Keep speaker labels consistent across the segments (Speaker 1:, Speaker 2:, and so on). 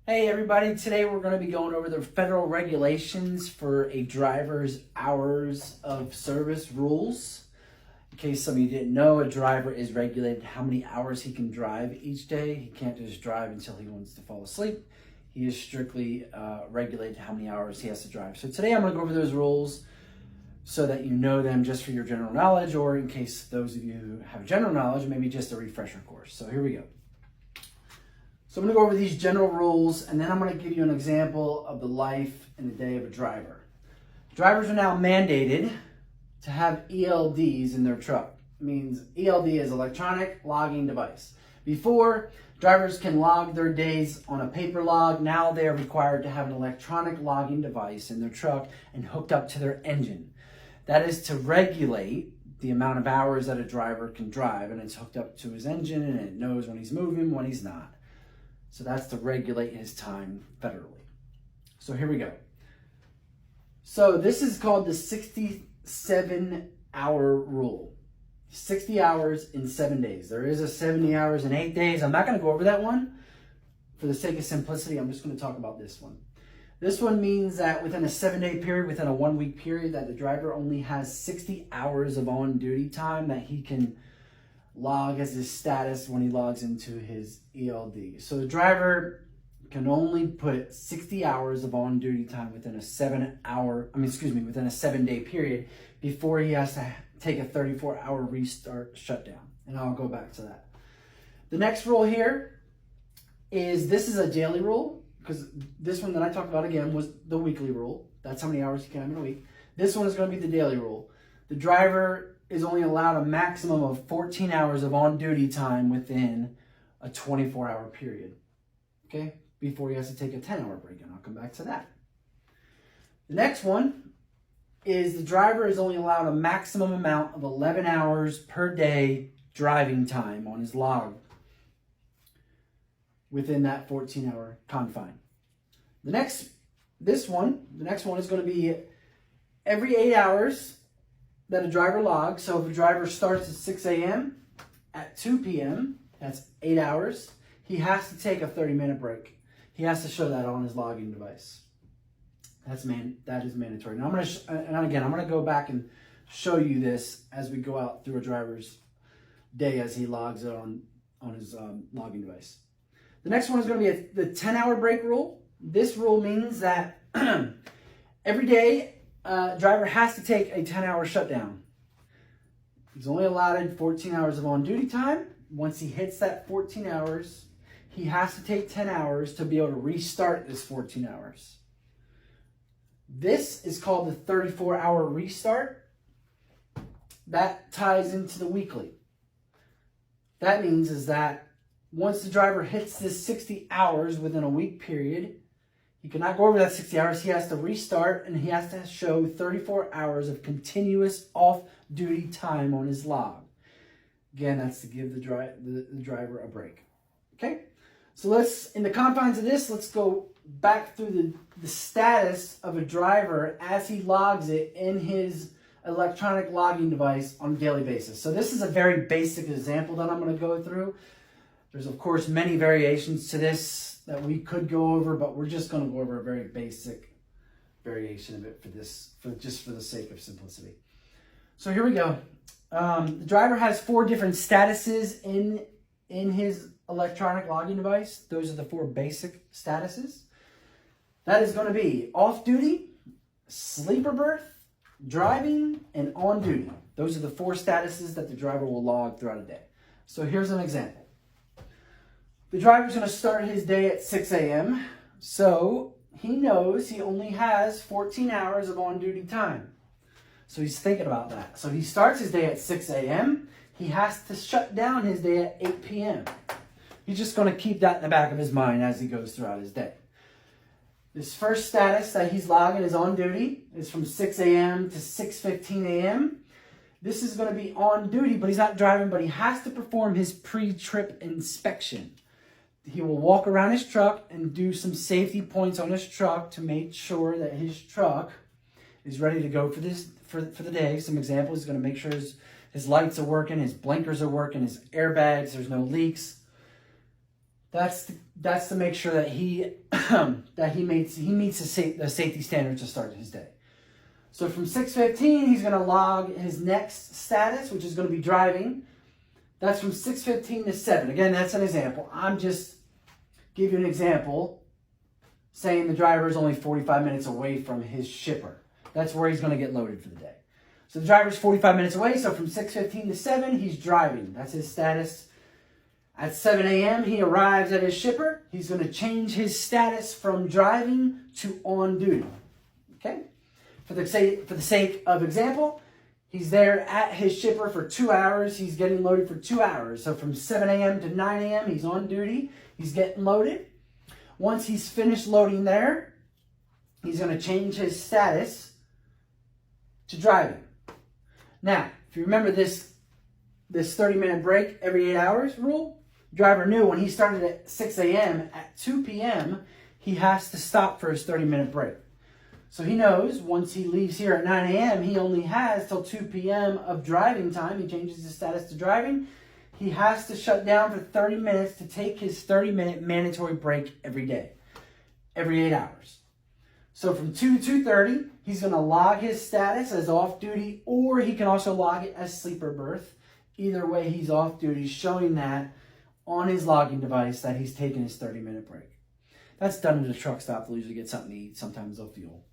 Speaker 1: Hey everybody, today we're going to be going over the federal regulations for a driver's hours of service rules. In case some of you didn't know, a driver is regulated how many hours he can drive each day. He can't just drive until he wants to fall asleep. He is strictly regulated how many hours he has to drive. So today I'm going to go over those rules so that you know them just for your general knowledge, or in case those of you who have general knowledge, maybe just a refresher course. So here we go. So I'm going to go over these general rules, and then I'm going to give you an example of the life and the day of a driver. Drivers are now mandated to have ELDs in their truck. It means ELD is electronic logging device. Before, drivers can log their days on a paper log. Now they are required to have an electronic logging device in their truck and hooked up to their engine. That is to regulate the amount of hours that a driver can drive, and it's hooked up to his engine, and it knows when he's moving, when he's not. So that's to regulate his time federally. So here we go. So this is called the 67-hour rule. 60 hours in 7 days. There is a 70 hours in 8 days. I'm not going to go over that one. For the sake of simplicity, I'm just going to talk about this one. This one means that within a 7-day period, within a 1 week period, that the driver only has 60 hours of on-duty time that he can log as his status when he logs into his ELD. So the driver can only put 60 hours of on-duty time within a 7-day period before he has to take a 34-hour restart shutdown. And I'll go back to that. The next rule here is, this is a daily rule, because this one that I talked about again was the weekly rule. That's how many hours you can have in a week. This one is going to be the daily rule. The driver is only allowed a maximum of 14 hours of on-duty time within a 24-hour period, okay? Before he has to take a 10-hour break, and I'll come back to that. The next one is the driver is only allowed a maximum amount of 11 hours per day driving time on his log within that 14-hour confine. The next one is going to be every 8 hours that a driver logs. So if a driver starts at 6 a.m., at 2 p.m., that's 8 hours, he has to take a 30-minute break. He has to show that on his logging device. That is mandatory. Now I'm going to go back and show you this as we go out through a driver's day as he logs it on his logging device. The next one is going to be the 10-hour break rule. This rule means that every day, driver has to take a 10-hour shutdown. He's only allotted 14 hours of on-duty time. Once he hits that 14 hours, he has to take 10 hours to be able to restart this 14 hours. This is called the 34-hour restart. That ties into the weekly. That means is that once the driver hits this 60 hours within a week period, he cannot go over that 60 hours. He has to restart, and he has to show 34 hours of continuous off-duty time on his log. Again, that's to give the driver a break. Okay? So in the confines of this, let's go back through the status of a driver as he logs it in his electronic logging device on a daily basis. So this is a very basic example that I'm going to go through. There's, of course, many variations to this that we could go over, but we're just going to go over a very basic variation of it just for the sake of simplicity. So here we go. The driver has 4 different statuses in his electronic logging device. Those are the 4 basic statuses. That is going to be off-duty, sleeper berth, driving, and on-duty. Those are the 4 statuses that the driver will log throughout a day. So here's an example. The driver's going to start his day at 6 a.m., so he knows he only has 14 hours of on-duty time. So he's thinking about that. So he starts his day at 6 a.m., he has to shut down his day at 8 p.m. He's just going to keep that in the back of his mind as he goes throughout his day. This first status that he's logging is on duty. Is from 6 a.m. to 6:15 a.m. This is going to be on duty, but he's not driving, but he has to perform his pre-trip inspection. He will walk around his truck and do some safety points on his truck to make sure that his truck is ready to go for the day. Some examples, he's going to make sure his lights are working, his blinkers are working, his airbags, there's no leaks. That's to make sure that he meets the safety standards to start his day. So from 6:15, he's going to log his next status, which is going to be driving. That's from 6:15 to 7. Again, that's an example. I'm just give you an example, saying the driver is only 45 minutes away from his shipper. That's where he's going to get loaded for the day. So the driver's 45 minutes away. So from 6:15 to 7, he's driving. That's his status. At 7 a.m., he arrives at his shipper. He's going to change his status from driving to on duty. Okay? For the sake of example, he's there at his shipper for 2 hours. He's getting loaded for 2 hours. So from 7 a.m. to 9 a.m., he's on duty. He's getting loaded. Once he's finished loading there, he's going to change his status to driving. Now, if you remember this 30-minute break every 8 hours rule, the driver knew when he started at 6 a.m., at 2 p.m., he has to stop for his 30-minute break. So he knows once he leaves here at 9 a.m., he only has till 2 p.m. of driving time. He changes his status to driving. He has to shut down for 30 minutes to take his 30-minute mandatory break every day, every 8 hours. So from 2 to 2:30, he's going to log his status as off duty, or he can also log it as sleeper berth. Either way, he's off duty, showing that on his logging device that he's taking his 30-minute break. That's done at a truck stop. They'll usually get something to eat. Sometimes they'll fuel.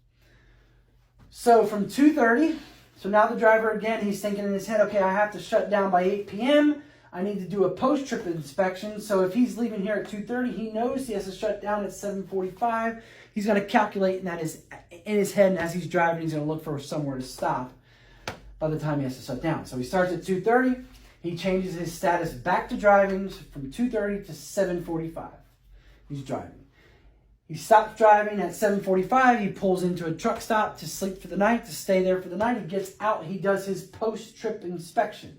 Speaker 1: So from 2:30, so now the driver, again, he's thinking in his head, okay, I have to shut down by 8 p.m. I need to do a post-trip inspection. So if he's leaving here at 2:30, he knows he has to shut down at 7:45. He's going to calculate that is in his head, and as he's driving, he's going to look for somewhere to stop by the time he has to shut down. So he starts at 2:30. He changes his status back to driving from 2:30 to 7:45. He's driving. He stops driving at 7:45. He pulls into a truck stop to sleep for the night, to stay there for the night. He gets out. He does his post-trip inspection.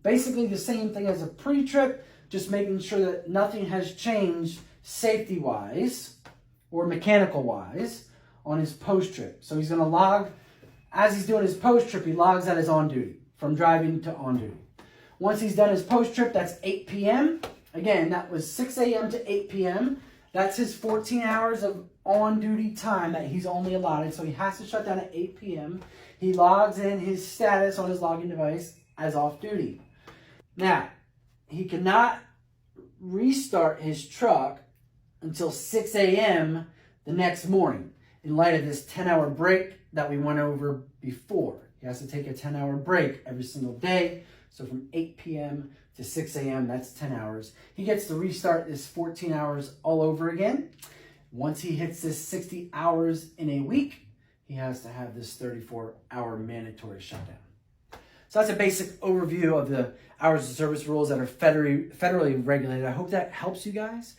Speaker 1: Basically the same thing as a pre-trip, just making sure that nothing has changed safety-wise or mechanical-wise on his post-trip. So he's going to log, as he's doing his post-trip, he logs that as on duty, from driving to on duty. Once he's done his post-trip, that's 8 p.m. Again, that was 6 a.m. to 8 p.m. That's his 14 hours of on-duty time that he's only allotted. So he has to shut down at 8 p.m. He logs in his status on his login device as off-duty. Now, he cannot restart his truck until 6 a.m. the next morning in light of this 10-hour break that we went over before. He has to take a 10-hour break every single day. So from 8 p.m. to 6 a.m., that's 10 hours. He gets to restart his 14 hours all over again. Once he hits this 60 hours in a week, he has to have this 34-hour mandatory shutdown. So that's a basic overview of the hours of service rules that are federally regulated. I hope that helps you guys.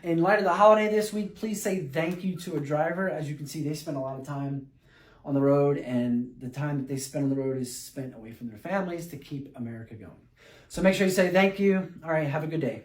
Speaker 1: In light of the holiday this week, please say thank you to a driver. As you can see, they spend a lot of time on the road, and the time that they spend on the road is spent away from their families to keep America going. So make sure you say thank you. All right, have a good day.